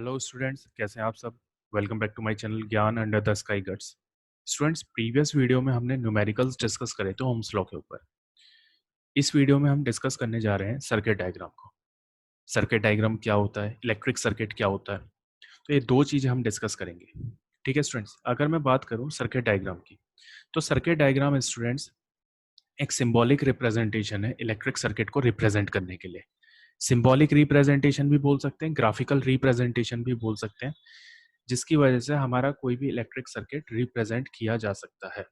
Hello students, कैसे हैं आप सब। Welcome back to my channel Gyan under the sky guts. Students, previous video में हमने न्यूमेरिकल्स डिस्कस करे थे ओम्स लॉ के ऊपर। इस वीडियो में हम डिस्कस करने जा रहे हैं सर्किट डायग्राम को। सर्किट डायग्राम क्या होता है, इलेक्ट्रिक सर्किट क्या होता है, तो ये दो चीज़ें हम डिस्कस करेंगे। ठीक है स्टूडेंट्स, अगर मैं बात करूँ सर्किट डायग्राम की, तो सर्किट डायग्राम स्टूडेंट्स एक सिंबॉलिक रिप्रेजेंटेशन है इलेक्ट्रिक सर्किट को रिप्रेजेंट करने के लिए। सिंबॉलिक रिप्रेजेंटेशन भी बोल सकते हैं, ग्राफिकल रिप्रेजेंटेशन भी बोल सकते हैं, जिसकी वजह से हमारा कोई भी इलेक्ट्रिक सर्किट रिप्रेजेंट किया जा सकता है।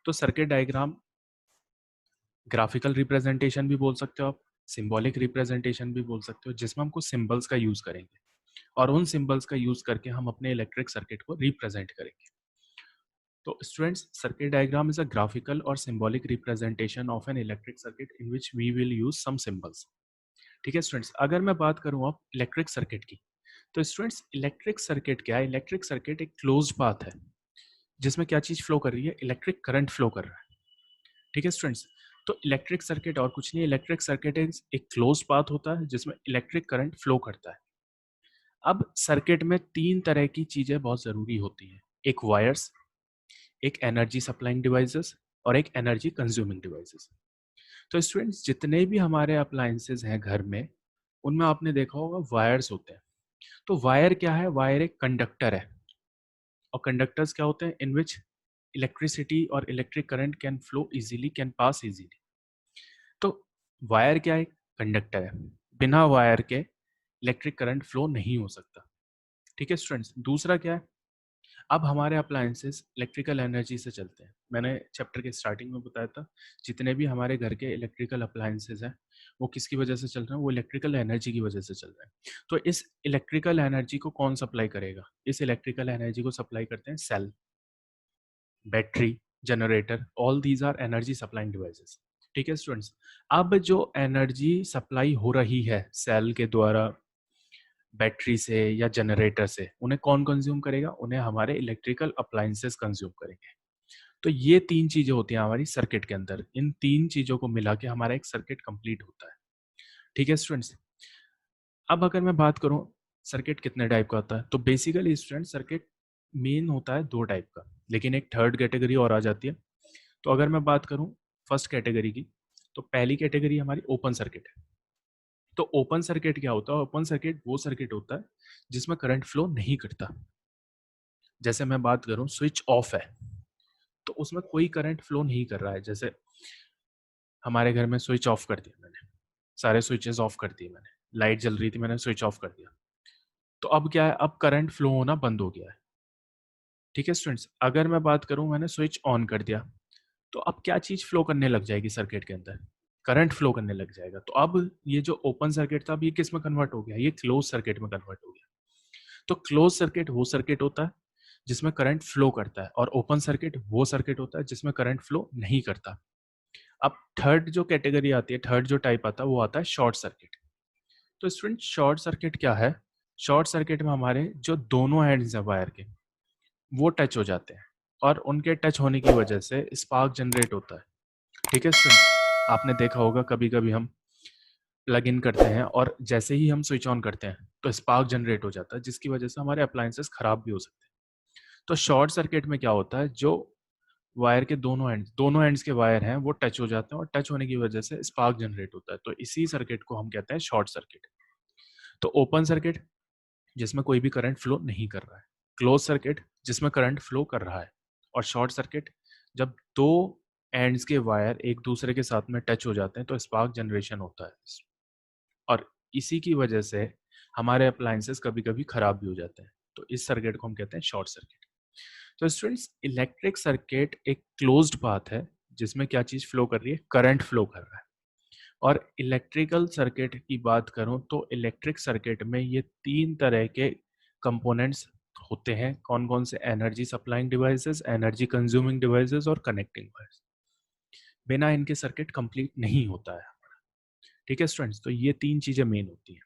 तो सर्किट डायग्राम ग्राफिकल रिप्रेजेंटेशन भी बोल सकते हो आप, सिंबॉलिक रिप्रेजेंटेशन भी बोल सकते हो, जिसमें हम कुछ सिंबल्स का यूज करेंगे और उन सिंबल्स का यूज करके हम अपने इलेक्ट्रिक सर्किट को रिप्रेजेंट करेंगे। तो students, circuit diagram is a graphical और symbolic representation of an electric circuit in which we will use some symbols. ठीक है स्टूडेंट्स, अगर मैं बात करूं अब इलेक्ट्रिक सर्किट की, तो स्टूडेंट्स इलेक्ट्रिक सर्किट क्या है? इलेक्ट्रिक सर्किट एक क्लोज्ड पाथ है जिसमें क्या चीज फ्लो कर रही है? इलेक्ट्रिक करंट फ्लो कर रहा है। ठीक है स्टूडेंट्स, तो इलेक्ट्रिक सर्किट और कुछ नहीं, इलेक्ट्रिक सर्किट एक क्लोज पाथ होता है जिसमें इलेक्ट्रिक करंट फ्लो करता है। अब सर्किट में तीन तरह की चीजें बहुत जरूरी होती हैं, एक वायर्स, एक एनर्जी सप्लाइंग डिवाइसेस और एक एनर्जी कंज्यूमिंग डिवाइसेस। तो स्टूडेंट्स, जितने भी हमारे अप्लायंसेस हैं घर में, उनमें आपने देखा होगा वायर्स होते हैं। तो वायर क्या है? वायर एक कंडक्टर है, और कंडक्टर्स क्या होते हैं? इन विच इलेक्ट्रिसिटी और electric current can flow easily, can pass easily. तो वायर क्या है? कंडक्टर है, बिना वायर के इलेक्ट्रिक करंट फ्लो नहीं हो सकता। ठीक है स्टूडेंट्स, दूसरा क्या है? अब हमारे अप्लायंसेस इलेक्ट्रिकल एनर्जी से चलते हैं। मैंने चैप्टर के स्टार्टिंग में बताया था, जितने भी हमारे घर के इलेक्ट्रिकल अप्लायंसेस हैं वो किसकी वजह से चल रहे हैं? वो इलेक्ट्रिकल एनर्जी की वजह से चल रहे हैं। तो इस इलेक्ट्रिकल एनर्जी को कौन सप्लाई करेगा? इस इलेक्ट्रिकल एनर्जी को सप्लाई करते हैं cell, battery, generator, all these are energy supplying devices. ठीक है स्टूडेंट्स, अब जो एनर्जी सप्लाई हो रही है सेल के द्वारा, बैटरी से या जनरेटर से, उन्हें कौन कंज्यूम करेगा? उन्हें हमारे इलेक्ट्रिकल अप्लायंसेस कंज्यूम करेंगे। तो ये तीन चीजें होती हैं हमारी सर्किट के अंदर, इन तीन चीजों को मिला के हमारा एक सर्किट कंप्लीट होता है। ठीक है स्टूडेंट्स, अब अगर मैं बात करूं सर्किट कितने टाइप का होता है, तो बेसिकली स्टूडेंट सर्किट मेन होता है दो टाइप का, लेकिन एक थर्ड कैटेगरी और आ जाती है। तो अगर मैं बात करूं फर्स्ट कैटेगरी की, तो पहली कैटेगरी हमारी ओपन सर्किट है। तो ओपन सर्किट क्या होता है? ओपन सर्किट वो सर्किट होता है जिसमें करंट फ्लो नहीं करता। जैसे मैं बात करूं स्विच ऑफ है, तो उसमें कोई करंट फ्लो नहीं कर रहा है। जैसे हमारे घर में स्विच ऑफ कर दिया मैंने, सारे स्विचेस ऑफ कर दिए मैंने, लाइट जल रही थी, मैंने स्विच ऑफ कर दिया, तो अब क्या है? अब करंट फ्लो होना बंद हो गया है। ठीक है स्टूडेंट्स, अगर मैं बात करूं मैंने स्विच ऑन कर दिया, तो अब क्या चीज फ्लो करने लग जाएगी सर्किट के अंदर? करंट फ्लो करने लग जाएगा। तो अब ये जो ओपन सर्किट था, अब ये किस में कन्वर्ट हो गया? ये क्लोज सर्किट में कन्वर्ट हो गया। तो क्लोज सर्किट वो सर्किट होता है जिसमें करंट फ्लो करता है, और ओपन सर्किट वो सर्किट होता है जिसमें करंट फ्लो नहीं करता। अब थर्ड जो कैटेगरी आती है, थर्ड जो टाइप आता है, वो आता है शॉर्ट सर्किट। तो स्टूडेंट, शॉर्ट सर्किट क्या है? शॉर्ट सर्किट में हमारे जो दोनों एंड्स हैं वायर के, वो टच हो जाते हैं, और उनके टच होने की वजह से स्पार्क जनरेट होता है। ठीक है स्टूडेंट, आपने देखा होगा कभी कभी हम प्लग इन करते हैं और जैसे ही हम स्विच ऑन करते हैं तो स्पार्क जनरेट हो जाता है, जिसकी वजह से हमारे अप्लायंसेस खराब भी हो सकते हैं। तो शॉर्ट सर्किट में क्या होता है? जो वायर के दोनों एंड्स के वायर हैं वो टच हो जाते हैं, और टच होने की वजह से स्पार्क जनरेट होता है। तो इसी सर्किट को हम कहते हैं शॉर्ट सर्किट। तो ओपन सर्किट जिसमें कोई भी करंट फ्लो नहीं कर रहा है, क्लोज सर्किट जिसमें करंट फ्लो कर रहा है, और शॉर्ट सर्किट जब दो एंड्स के वायर एक दूसरे के साथ में टच हो जाते हैं तो स्पार्क जनरेशन होता है, और इसी की वजह से हमारे अप्लायंसेस कभी कभी खराब भी हो जाते हैं। तो इस सर्किट को हम कहते हैं शॉर्ट सर्किट। तो स्टूडेंट्स, इलेक्ट्रिक सर्किट एक क्लोज्ड पाथ है जिसमें क्या चीज फ्लो कर रही है? करंट फ्लो कर रहा है। और इलेक्ट्रिकल सर्किट की बात करूं तो इलेक्ट्रिक सर्किट में ये तीन तरह के कंपोनेंट्स होते हैं। कौन कौन से? Energy supplying devices, energy consuming devices और कनेक्टिंग वायर्स। बिना इनके सर्किट कंप्लीट नहीं होता है। ठीक है स्टूडेंट्स, तो ये तीन चीजें मेन होती हैं।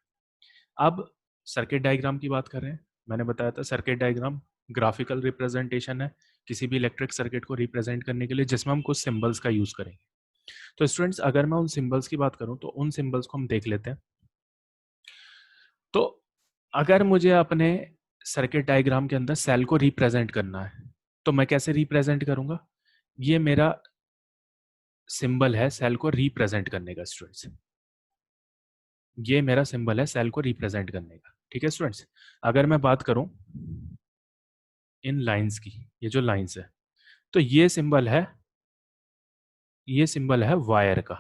अब सर्किट डायग्राम की बात कर रहे हैं। मैंने बताया था सर्किट डायग्राम ग्राफिकल रिप्रेजेंटेशन है किसी भी इलेक्ट्रिक सर्किट को रिप्रेजेंट करने के लिए, जिसमें हम कुछ सिंबल्स का यूज करेंगे। तो स्टूडेंट्स, अगर मैं उन सिंबल्स की बात करूं तो उन सिंबल्स को हम देख लेते हैं। तो अगर मुझे अपने सर्किट डायग्राम के अंदर सेल को रिप्रेजेंट करना है तो मैं कैसे रिप्रेजेंट करूंगा? ये मेरा सिंबल है सेल को रिप्रेजेंट करने का स्टूडेंट्स। ये मेरा सिंबल है सेल को रिप्रेजेंट करने का। ठीक है स्टूडेंट्स, अगर मैं बात करूं इन लाइंस की, ये जो लाइंस है, तो ये सिंबल है वायर का।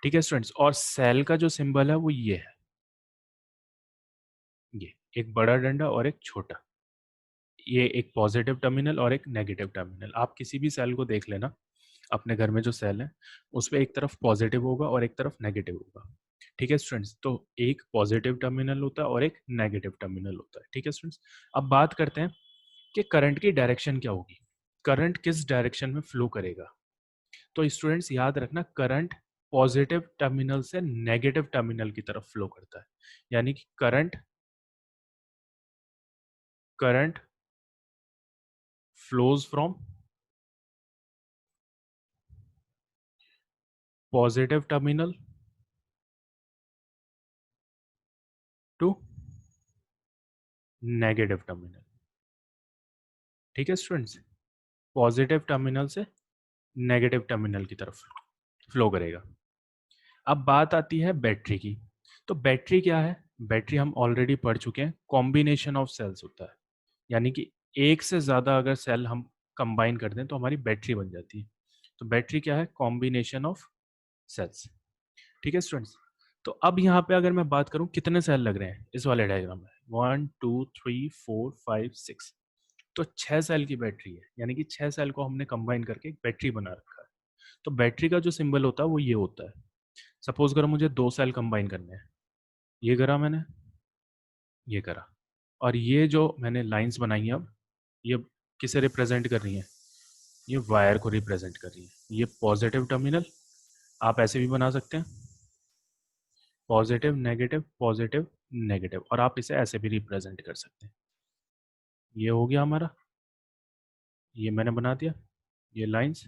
ठीक है स्टूडेंट्स, और सेल का जो सिंबल है वो ये है, ये एक बड़ा डंडा और एक छोटा, ये एक पॉजिटिव टर्मिनल और एक नेगेटिव टर्मिनल। आप किसी भी सेल को देख लेना, अपने घर में जो सेल है उस पे एक तरफ पॉजिटिव होगा और एक तरफ नेगेटिव होगा। ठीक है स्टूडेंट्स, तो एक पॉजिटिव टर्मिनल होता है और एक नेगेटिव टर्मिनल होता है। ठीक है स्टूडेंट्स, अब बात करते हैं कि करंट की डायरेक्शन क्या होगी, करंट किस डायरेक्शन में फ्लो करेगा। तो स्टूडेंट्स याद रखना, करंट पॉजिटिव टर्मिनल से नेगेटिव टर्मिनल की तरफ फ्लो करता है, यानी कि current current flows from positive terminal to negative terminal. ठीक है स्टूडेंट्स, पॉजिटिव टर्मिनल से नेगेटिव टर्मिनल की तरफ फ्लो करेगा। अब बात आती है बैटरी की। तो बैटरी क्या है? बैटरी हम ऑलरेडी पढ़ चुके हैं, कॉम्बिनेशन ऑफ सेल्स होता है, यानी कि एक से ज़्यादा अगर सेल हम कंबाइन कर दें तो हमारी बैटरी बन जाती है। तो बैटरी क्या है? Combination of cells. ठीक है स्टूडेंट्स, तो अब यहाँ पे अगर मैं बात करूँ कितने सेल लग रहे हैं इस वाले डायग्राम में, 1 2 3 4 5 6, तो 6 सेल की बैटरी है, यानी कि 6 सेल को हमने कंबाइन करके एक बैटरी बना रखा है। तो बैटरी का जो सिंबल होता है वो ये होता है। सपोज करो मुझे 2 सेल कंबाइन करने हैं, ये करा मैंने, ये करा, और ये जो मैंने लाइंस बनाई हैं, अब ये किसे रिप्रेजेंट कर रही हैं? ये वायर को रिप्रेजेंट कर रही है। ये पॉजिटिव टर्मिनल, आप ऐसे भी बना सकते हैं, पॉजिटिव नेगेटिव पॉजिटिव नेगेटिव, और आप इसे ऐसे भी रिप्रेजेंट कर सकते हैं। ये हो गया हमारा, ये मैंने बना दिया, ये लाइंस,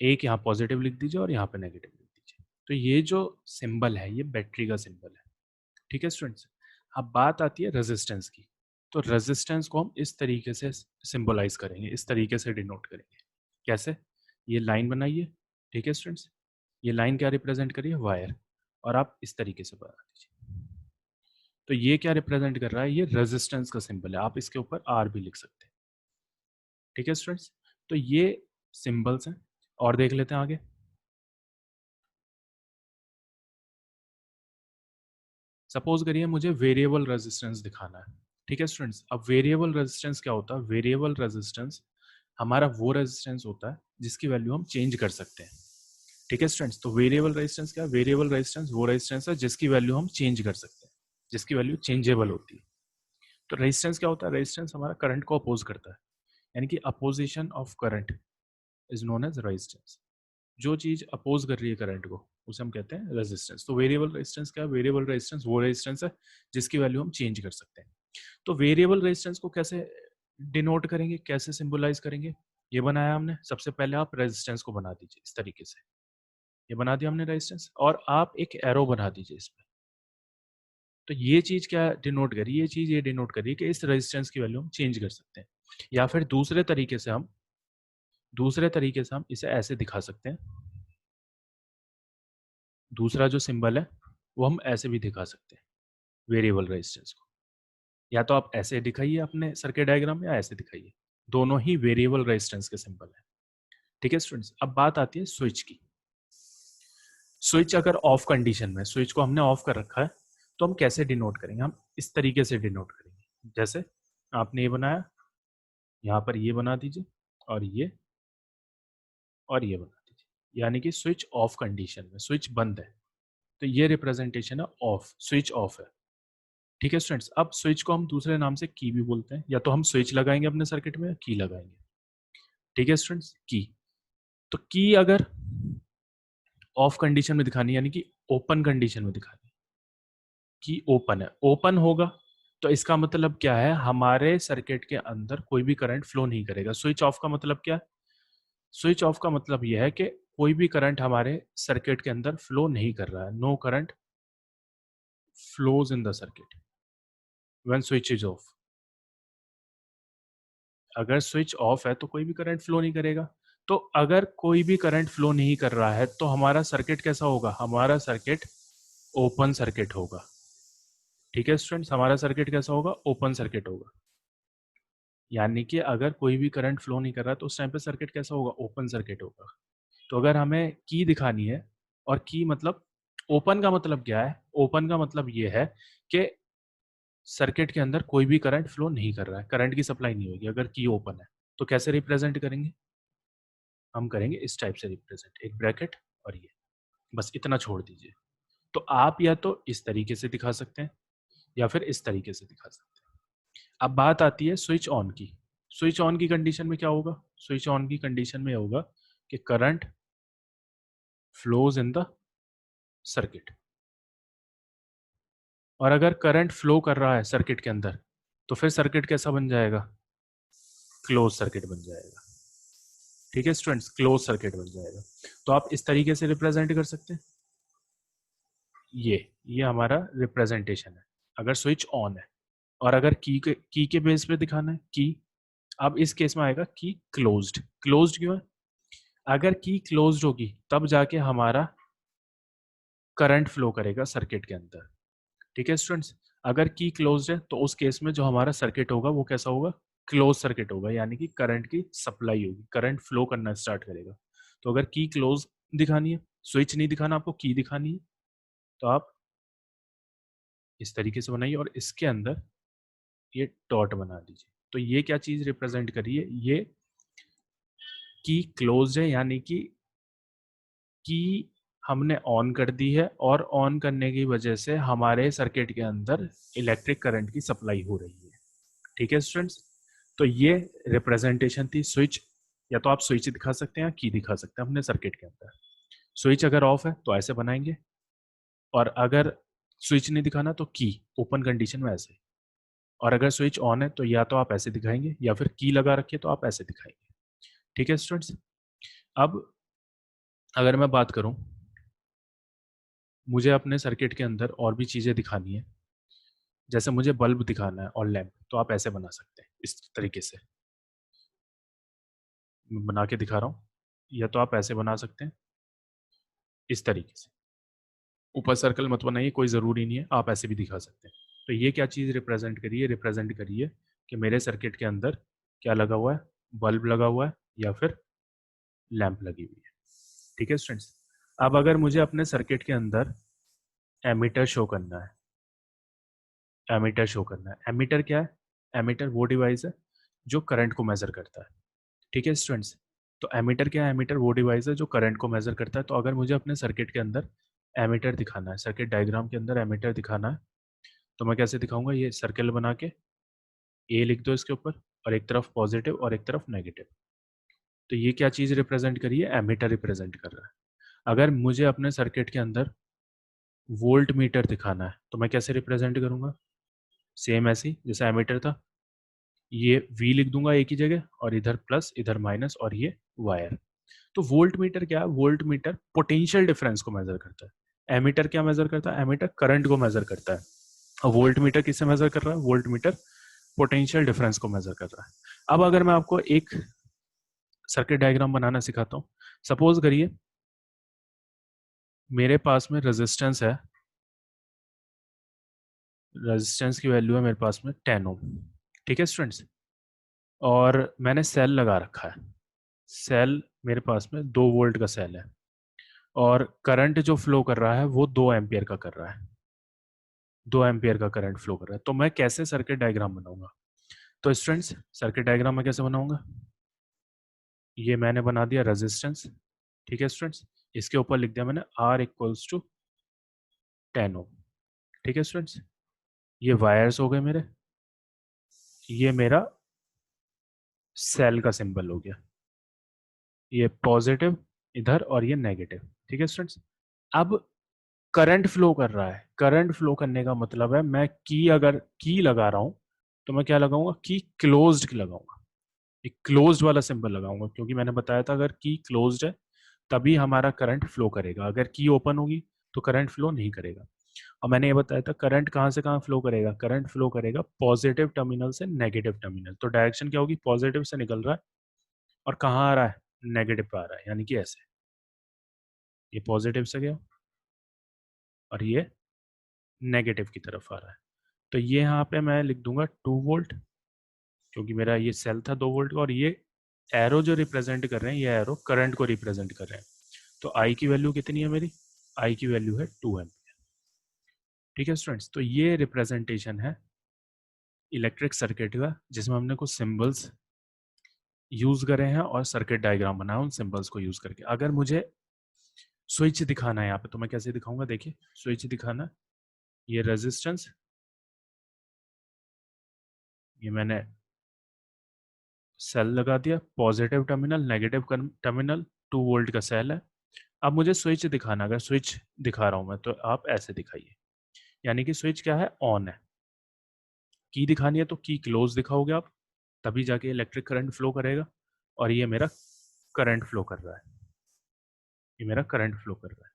एक यहाँ पॉजिटिव लिख दीजिए और यहाँ पे नेगेटिव लिख दीजिए। तो ये जो सिंबल है ये बैटरी का सिंबल है। ठीक है स्टूडेंट्स, अब बात आती है रेजिस्टेंस की। तो रेजिस्टेंस को हम इस तरीके से सिंबलाइज करेंगे, इस तरीके से डिनोट करेंगे। कैसे? ये लाइन बनाइए। ठीक है स्टूडेंट्स, ये लाइन क्या रिप्रेजेंट करिए? वायर, और आप इस तरीके से बना दीजिए। तो ये क्या रिप्रेजेंट कर रहा है? ये रेजिस्टेंस का सिंबल है, आप इसके ऊपर आर भी लिख सकते हैं। ठीक है स्टूडेंट्स, तो ये सिंबल्स हैं, और देख लेते हैं आगे। सपोज करिए मुझे वेरिएबल रेजिस्टेंस दिखाना है। ठीक है स्टूडेंट्स, अब वेरिएबल रेजिस्टेंस क्या होता है? वेरिएबल रेजिस्टेंस हमारा वो रेजिस्टेंस होता है जिसकी वैल्यू हम चेंज कर सकते हैं। ठीक है स्टूडेंट्स, तो वेरिएबल रेजिस्टेंस क्या है? वेरिएबल रेजिस्टेंस वो रेजिस्टेंस है जिसकी वैल्यू हम चेंज कर सकते हैं, जिसकी वैल्यू चेंजेबल होती है। तो रेजिस्टेंस क्या होता है? रेजिस्टेंस हमारा करंट को अपोज करता है, यानी कि opposition of current is known as resistance. जो चीज अपोज कर रही है करंट को उसे हम कहते हैं रेजिस्टेंस। तो वेरिएबल रेजिस्टेंस क्या है? वेरिएबल रेजिस्टेंस वो रेजिस्टेंस है जिसकी वैल्यू हम चेंज कर सकते हैं। तो वेरिएबल रेजिस्टेंस को कैसे डिनोट करेंगे, कैसे सिंबलाइज करेंगे? ये बनाया हमने, सबसे पहले आप रेजिस्टेंस को बना दीजिए इस तरीके से, ये बना दिया हमने रेजिस्टेंस, और आप एक एरो बना दीजिए इसमें। तो ये चीज क्या डिनोट करी? ये चीज ये डिनोट करी कि इस रेजिस्टेंस की वैल्यू हम चेंज कर सकते हैं, या फिर दूसरे तरीके से हम इसे ऐसे दिखा सकते हैं। दूसरा जो सिंबल है वो हम ऐसे भी दिखा सकते हैं वेरिएबल रेजिस्टेंस को, या तो आप ऐसे दिखाइए अपने सर्किट डायग्राम में या ऐसे दिखाइए, दोनों ही वेरिएबल रेजिस्टेंस के सिंबल है। ठीक है स्टूडेंट्स, अब बात आती है स्विच की। स्विच अगर ऑफ कंडीशन में, स्विच को हमने ऑफ कर रखा है, तो हम कैसे डिनोट करेंगे? हम इस तरीके से डिनोट करेंगे, जैसे आपने ये बनाया, यहाँ पर ये बना दीजिए, और ये बना दीजिए, यानी कि स्विच ऑफ कंडीशन में, स्विच बंद है, तो ये रिप्रेजेंटेशन है ऑफ, स्विच ऑफ है। ठीक है स्टूडेंट्स, अब स्विच को हम दूसरे नाम से की भी बोलते हैं, या तो हम स्विच लगाएंगे अपने सर्किट में या की लगाएंगे। ठीक है स्टूडेंट्स, की, तो की अगर ऑफ कंडीशन में दिखानी, यानी कि ओपन कंडीशन में दिखानी, की ओपन है, ओपन होगा तो इसका मतलब क्या है? हमारे सर्किट के अंदर कोई भी करंट फ्लो नहीं करेगा। स्विच ऑफ का मतलब क्या है? स्विच ऑफ का मतलब यह है कि कोई भी करंट हमारे सर्किट के अंदर फ्लो नहीं कर रहा है, no current flows in the circuit when switch is off. अगर स्विच ऑफ है तो कोई भी करंट फ्लो नहीं करेगा। तो अगर कोई भी करंट फ्लो नहीं कर रहा है तो हमारा सर्किट कैसा होगा? हमारा सर्किट ओपन सर्किट होगा। ठीक है स्टूडेंट्स, हमारा सर्किट कैसा होगा? ओपन सर्किट होगा। यानी कि अगर कोई भी करंट फ्लो नहीं कर रहा तो उस टाइम पे सर्किट कैसा होगा? ओपन सर्किट होगा। तो अगर हमें की दिखानी है, और की मतलब ओपन का मतलब क्या है? ओपन का मतलब ये है कि सर्किट के अंदर कोई भी करंट फ्लो नहीं कर रहा है, करंट की सप्लाई नहीं होगी अगर की ओपन है। तो कैसे रिप्रेजेंट करेंगे? हम करेंगे इस टाइप से रिप्रेजेंट, एक ब्रैकेट और ये, बस इतना छोड़ दीजिए। तो आप या तो इस तरीके से दिखा सकते हैं या फिर इस तरीके से दिखा सकते हैं। अब बात आती है स्विच ऑन की। स्विच ऑन की कंडीशन में क्या होगा? स्विच ऑन की कंडीशन में होगा कि current flows in the circuit. और अगर करंट फ्लो कर रहा है सर्किट के अंदर तो फिर सर्किट कैसा बन जाएगा? क्लोज सर्किट बन जाएगा। ठीक है स्टूडेंट्स, क्लोज सर्किट बन जाएगा। तो आप इस तरीके से रिप्रेजेंट कर सकते हैं। ये हमारा रिप्रेजेंटेशन है अगर स्विच ऑन है। और अगर की के बेस पे दिखाना है की, अब इस केस में आएगा की क्लोज्ड। क्लोज्ड क्यों है? अगर की क्लोज्ड होगी तब जाके हमारा करंट फ्लो करेगा सर्किट के अंदर। ठीक है स्टूडेंट्स, अगर की क्लोज्ड है तो उस केस में जो हमारा सर्किट होगा वो कैसा होगा? क्लोज सर्किट होगा, यानी कि करंट की सप्लाई होगी, करंट फ्लो करना स्टार्ट करेगा। तो अगर की क्लोज दिखानी है, स्विच नहीं दिखाना आपको, की दिखानी है, तो आप इस तरीके से बनाइए और इसके अंदर ये डॉट बना दीजिए। तो ये क्या चीज रिप्रेजेंट करिए? ये की क्लोज है, यानी कि की हमने ऑन कर दी है और ऑन करने की वजह से हमारे सर्किट के अंदर इलेक्ट्रिक करंट की सप्लाई हो रही है। ठीक है स्टूडेंट्स, तो ये रिप्रेजेंटेशन थी स्विच। या तो आप स्विच दिखा सकते हैं या की दिखा सकते हैं अपने सर्किट के अंदर। स्विच अगर ऑफ है तो ऐसे बनाएंगे, और अगर स्विच नहीं दिखाना तो की ओपन कंडीशन में ऐसे। और अगर स्विच ऑन है तो या तो आप ऐसे दिखाएंगे या फिर की लगा रखिए तो आप ऐसे दिखाएंगे। ठीक है स्टूडेंट्स, अब अगर मैं बात करूं, मुझे अपने सर्किट के अंदर और भी चीज़ें दिखानी है। जैसे मुझे बल्ब दिखाना है और लैंप, तो आप ऐसे बना सकते हैं इस तरीके से। मैं बना के दिखा रहा हूँ, या तो आप ऐसे बना सकते हैं इस तरीके से। ऊपर सर्कल मत बनाइए, कोई ज़रूरी नहीं है, आप ऐसे भी दिखा सकते हैं। तो ये क्या चीज़ रिप्रेजेंट करिए? रिप्रेजेंट करिए कि मेरे सर्किट के अंदर क्या लगा हुआ है? बल्ब लगा हुआ है या फिर लैंप लगी हुई है। ठीक है स्टूडेंट्स, अब अगर मुझे अपने सर्किट के अंदर एमीटर शो करना है, एमीटर शो करना है। एमीटर क्या है? एमीटर वो डिवाइस है जो करंट को मेजर करता है। ठीक है स्टूडेंट्स, तो एमीटर क्या है? एमीटर वो डिवाइस है जो करंट को मेजर करता है। तो अगर मुझे अपने सर्किट के अंदर एमीटर दिखाना है, सर्किट डायग्राम के अंदर एमीटर दिखाना है, तो मैं कैसे दिखाऊंगा? ये सर्कल बना के ए लिख दो इसके ऊपर, और एक तरफ पॉजिटिव और एक तरफ नेगेटिव। तो ये क्या चीज़ रिप्रेजेंट करी है? एमीटर रिप्रेजेंट कर रहा है। अगर मुझे अपने सर्किट के अंदर वोल्ट मीटर दिखाना है तो मैं कैसे रिप्रेजेंट करूंगा? सेम ऐसे ही जैसे एमीटर था, ये V लिख दूंगा एक ही जगह, और इधर प्लस इधर माइनस, और ये वायर। तो वोल्ट मीटर क्या है? वोल्ट मीटर पोटेंशियल डिफरेंस को मेजर करता है। एमीटर क्या मेजर करता है? एमीटर करंट को मेजर करता है। और वोल्ट मीटर किससे मेजर कर रहा है? वोल्ट मीटर पोटेंशियल डिफरेंस को मेजर कर रहा है। अब अगर मैं आपको एक सर्किट डायग्राम बनाना सिखाता हूँ, सपोज करिए मेरे पास में रेजिस्टेंस है, रेजिस्टेंस की वैल्यू है मेरे पास में 10 ओम। ठीक है स्टूडेंट्स, और मैंने सेल लगा रखा है। सेल मेरे पास में 2 वोल्ट का सेल है, और करंट जो फ्लो कर रहा है वो 2 एम्पियर का कर रहा है। 2 एम्पियर का करंट फ्लो कर रहा है। तो मैं कैसे सर्किट डायग्राम बनाऊंगा? तो स्टूडेंट्स, सर्किट डायग्राम मैं कैसे बनाऊंगा? ये मैंने बना दिया रेजिस्टेंस। ठीक है स्टूडेंट्स, इसके ऊपर लिख दिया मैंने R इक्वल्स टू 10 ओम। ठीक है स्टूडेंट्स, ये वायर्स हो गए मेरे, ये मेरा सेल का सिंबल हो गया, ये पॉजिटिव इधर और ये नेगेटिव। ठीक है स्टूडेंट्स, अब करंट फ्लो कर रहा है। करंट फ्लो करने का मतलब है मैं की, अगर की लगा रहा हूं तो मैं क्या लगाऊंगा? की क्लोज्ड की लगाऊंगा, एक क्लोज्ड वाला सिंबल लगाऊंगा, क्योंकि मैंने बताया था अगर की क्लोज्ड है तभी हमारा करंट फ्लो करेगा, अगर की ओपन होगी तो करंट फ्लो नहीं करेगा। और मैंने ये बताया था करंट कहाँ से कहाँ फ्लो करेगा, करंट फ्लो करेगा पॉजिटिव टर्मिनल से नेगेटिव टर्मिनल। तो डायरेक्शन क्या होगी, पॉजिटिव से निकल रहा है और कहाँ आ रहा है, नेगेटिव पे आ रहा है, यानी कि ऐसे ये पॉजिटिव से गया और ये नेगेटिव की तरफ आ रहा है। तो ये यहाँ पे मैं लिख दूंगा 2 वोल्ट, क्योंकि मेरा ये सेल था 2 वोल्ट का, और ये एरो जो रिप्रेजेंट कर रहे हैं, ये एरो करंट को रिप्रेजेंट कर रहे हैं। तो आई की वैल्यू कितनी है मेरी, आई की वैल्यू है 2 एम्पियर। ठीक है स्टूडेंट्स, तो ये रिप्रेजेंटेशन है इलेक्ट्रिक सर्किट का, जिसमें हमने कुछ सिंबल्स यूज करे हैं और सर्किट डायग्राम बनाया उन सिंबल्स को यूज करके। अगर मुझे स्विच दिखाना है यहाँ पे तो मैं कैसे दिखाऊंगा, देखिए स्विच दिखाना, ये रेजिस्टेंस, ये मैंने सेल लगा दिया, positive terminal negative terminal, 2 volt का सेल है। अब मुझे स्विच दिखाना, अगर स्विच दिखा रहा हूं मैं तो आप ऐसे दिखाइए, यानी कि स्विच क्या है, ऑन है। की दिखानी है तो की क्लोज दिखाओगे आप, तभी जाके इलेक्ट्रिक करंट फ्लो करेगा। और ये मेरा करंट फ्लो कर रहा है, ये मेरा करंट फ्लो कर रहा है।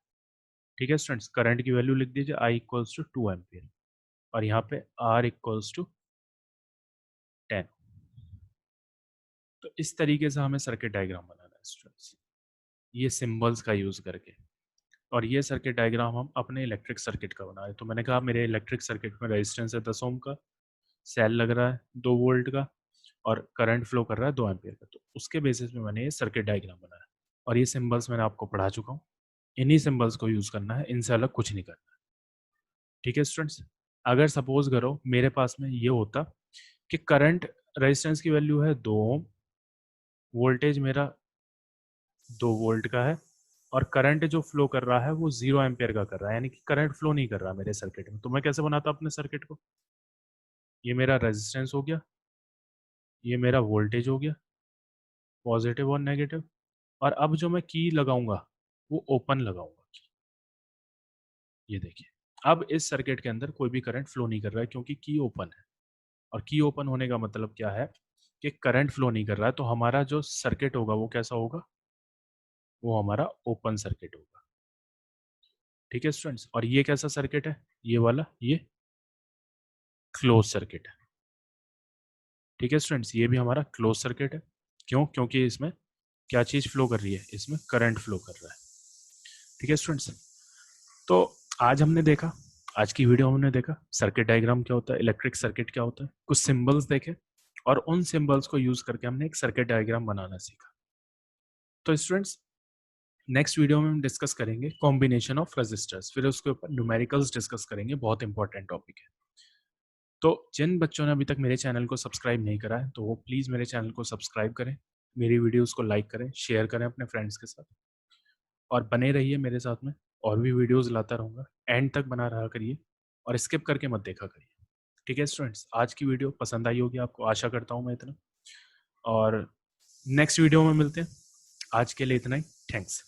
ठीक है स्टूडेंट्स, करंट की वैल्यू लिख दीजिए, आई इक्वल्स टू 2 एम्पियर, और यहाँ पे आर इक्वल्स टू 10। तो इस तरीके से हमें सर्किट डायग्राम बनाना है स्टूडेंट्स, ये सिंबल्स का यूज करके। और ये सर्किट डायग्राम हम अपने इलेक्ट्रिक सर्किट का बना रहे हैं। तो मैंने कहा मेरे इलेक्ट्रिक सर्किट में रेजिस्टेंस है 10 ओम का, सेल लग रहा है 2 वोल्ट का, और करंट फ्लो कर रहा है 2 एम्पियर का। तो उसके बेसिस पे मैंने ये सर्किट डायग्राम बनाया, और ये सिंबल्स मैंने आपको पढ़ा चुका हूँ। इन्हीं सिंबल्स को यूज करना है, इनसे अलग कुछ नहीं करना। ठीक है स्टूडेंट्स, अगर सपोज करो मेरे पास में ये होता कि करंट, रेजिस्टेंस की वैल्यू है 2 ओम, वोल्टेज मेरा 2 वोल्ट का है, और करंट जो फ्लो कर रहा है वो 0 एम्पियर का कर रहा है, यानी कि करंट फ्लो नहीं कर रहा मेरे सर्किट में। तो मैं कैसे बनाता अपने सर्किट को, ये मेरा रेजिस्टेंस हो गया, ये मेरा वोल्टेज हो गया पॉजिटिव और नेगेटिव, और अब जो मैं की लगाऊंगा वो ओपन लगाऊंगा की। ये देखिए, अब इस सर्किट के अंदर कोई भी करंट फ्लो नहीं कर रहा है, क्योंकि की ओपन है। और की ओपन होने का मतलब क्या है कि करंट फ्लो नहीं कर रहा है, तो हमारा जो सर्किट होगा वो कैसा होगा, वो हमारा ओपन सर्किट होगा। ठीक है स्टूडेंट्स, और ये कैसा सर्किट है, ये वाला, ये क्लोज सर्किट है। ठीक है स्टूडेंट्स, ये भी हमारा क्लोज सर्किट है। क्यों, क्योंकि इसमें क्या चीज़ फ्लो कर रही है, इसमें करंट फ्लो कर रहा है। ठीक है स्टूडेंट्स, तो आज हमने देखा, आज की वीडियो में हमने देखा सर्किट डायग्राम क्या होता है, इलेक्ट्रिक सर्किट क्या होता है, कुछ सिंबल्स देखे, और उन सिंबल्स को यूज करके हमने एक सर्किट डायग्राम बनाना सीखा। तो स्टूडेंट्स, नेक्स्ट वीडियो में हम डिस्कस करेंगे कॉम्बिनेशन ऑफ रेजिस्टर्स, फिर उसके ऊपर न्यूमेरिकल्स डिस्कस करेंगे, बहुत इंपॉर्टेंट टॉपिक है। तो जिन बच्चों ने अभी तक मेरे चैनल को सब्सक्राइब नहीं करा है तो वो प्लीज़ मेरे चैनल को सब्सक्राइब करें, मेरी वीडियोस को लाइक करें, शेयर करें अपने फ्रेंड्स के साथ, और बने रहिए मेरे साथ में, और भी वीडियोस लाता रहूँगा, एंड तक बना रहा करिए और स्किप करके मत देखा करिए। ठीक है स्टूडेंट्स, आज की वीडियो पसंद आई होगी आपको, आशा करता हूँ मैं इतना, और नेक्स्ट वीडियो में मिलते हैं। आज के लिए इतना ही, थैंक्स।